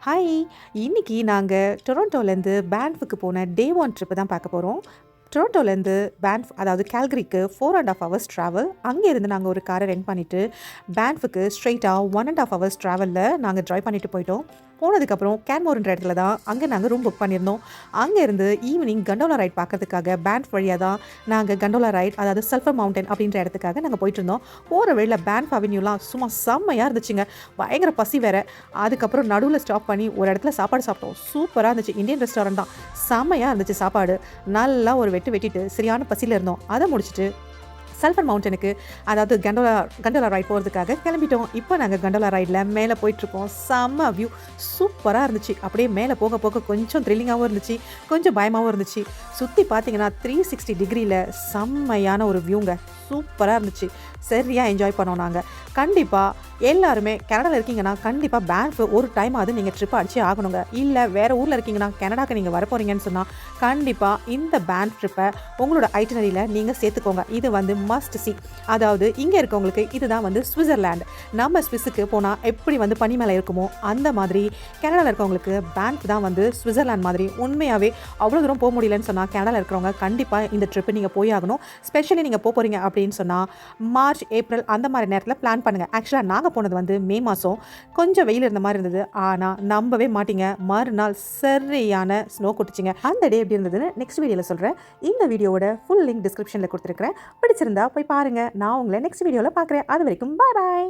Hi! இன்னைக்கு நாங்க டொரண்டோலேருந்து பேன்ஃப்க்கு போன டே 1 ட்ரிப் தான் பார்க்க போறோம். டொரண்டோலேருந்து பேன்ஃப் அதாவது கால்கரிக்கு 4 1/2 ஹவர்ஸ் ட்ராவல். அங்கேருந்து நாங்க ஒரு காரை ரெண்ட் பண்ணிட்டு, பேன்ஃப்க்கு ஸ்ட்ரெயிட்டா 1 1/2 ஹவர்ஸ் ட்ராவலில் நாங்க டிரைவ் பண்ணிட்டு போயிட்டோம். போனதுக்கப்புறம் கேன்மோர்ன்ற இடத்துல தான் அங்கே நாங்கள் ரூம் புக் பண்ணியிருந்தோம். அங்கேருந்து ஈவினிங் கண்டோலா ரைட் பார்க்கறதுக்காக பேன்ஃப் வழியாக தான் நாங்கள் கண்டோலா ரைட் அதாவது சல்ஃபர் மவுண்டன் அப்படின்ற இடத்துக்காக நாங்கள் போயிட்டு இருந்தோம். போகிற வழியில் பேன்ஃப் அவென்யூலாம் சும்மா செம்மையாக இருந்துச்சுங்க. பயங்கர பசி வேற. அதுக்கப்புறம் நடுவில் ஸ்டாப் பண்ணி ஒரு இடத்துல சாப்பாடு சாப்பிட்டோம். சூப்பராக இருந்துச்சு. இந்தியன் ரெஸ்டாரண்ட் தான். செம்மையாக இருந்துச்சு சாப்பாடு. நல்லா ஒரு வெட்டு வெட்டிட்டு சரியான பசியில் இருந்தோம். அதை முடிச்சுட்டு சல்ஃபர் மவுண்டனுக்கு அதாவது கண்டோலா ரைட் போகிறதுக்காக கிளம்பிட்டோம். இப்போ நாங்கள் கண்டோலா ரைடில் மேலே போயிட்டுருக்கோம். செம்ம வியூ சூப்பராக இருந்துச்சு. அப்படியே மேலே போக போக கொஞ்சம் த்ரில்லிங்காகவும் இருந்துச்சு, கொஞ்சம் பயமாகவும் இருந்துச்சு. சுற்றி பார்த்தீங்கன்னா 360 டிகிரியில் செம்மையான ஒரு வியூங்க. சூப்பராக இருந்துச்சு. சரியாக என்ஜாய் பண்ணோம் நாங்கள். கண்டிப்பாக எல்லாருமே கனடாவில் இருக்கீங்கன்னா கண்டிப்பாக பேன்ஃப் ஒரு டைம் அது நீங்கள் ட்ரிப் அடிச்சு ஆகணுங்க. இல்லை வேறு ஊரில் இருக்கீங்கன்னா கனடாக்கு நீங்கள் வர போகிறீங்கன்னு சொன்னால் கண்டிப்பாக இந்த பேன்ஃப் ட்ரிப்பை உங்களோட ஐட்டினரியில் நீங்கள் சேர்த்துக்கோங்க. இது வந்து மஸ்ட் சி. அதாவது இங்கே இருக்கவங்களுக்கு இதுதான் வந்து சுவிட்சர்லாந்து. நம்ம ஸ்விஸ்ஸுக்கு போனால் எப்படி வந்து பனி மேலே இருக்குமோ அந்த மாதிரி கனடாவில் இருக்கவங்களுக்கு பேன்ஃப் தான் வந்து சுவிட்சர்லாந்து மாதிரி. உண்மையாகவே அவ்வளோ தூரம் போக முடியலன்னு சொன்னால் கனடாவில் இருக்கிறவங்க கண்டிப்பாக இந்த ட்ரிப்பு நீங்கள் போய் ஆகணும். ஸ்பெஷலி நீங்கள் போகிறீங்க அப்படின்னு சொன்னால் மார்ச், ஏப்ரல் அந்த மாதிரி நேரத்தில் பிளான் பண்ணுங்கள். ஆக்சுவலாக நாங்கள் போனது வந்து மே மாதம். கொஞ்சம் வெயில் இருந்த மாதிரி இருந்தது. ஆனால் நம்பவே மாட்டீங்க, மறுநாள் சரியான ஸ்னோ கொட்டுச்சிங்க. அந்த டே எப்படி இருந்ததுன்னு நெக்ஸ்ட் வீடியோவில் சொல்கிறேன். இந்த வீடியோவோட ஃபுல் லிங்க் டிஸ்கிரிப்ஷனில் கொடுத்துருக்கிறேன். பிடிச்சிருந்தா போய் பாருங்கள். நான் உங்களை நெக்ஸ்ட் வீடியோவில் பார்க்குறேன். அது வரைக்கும் பாய் பாய்.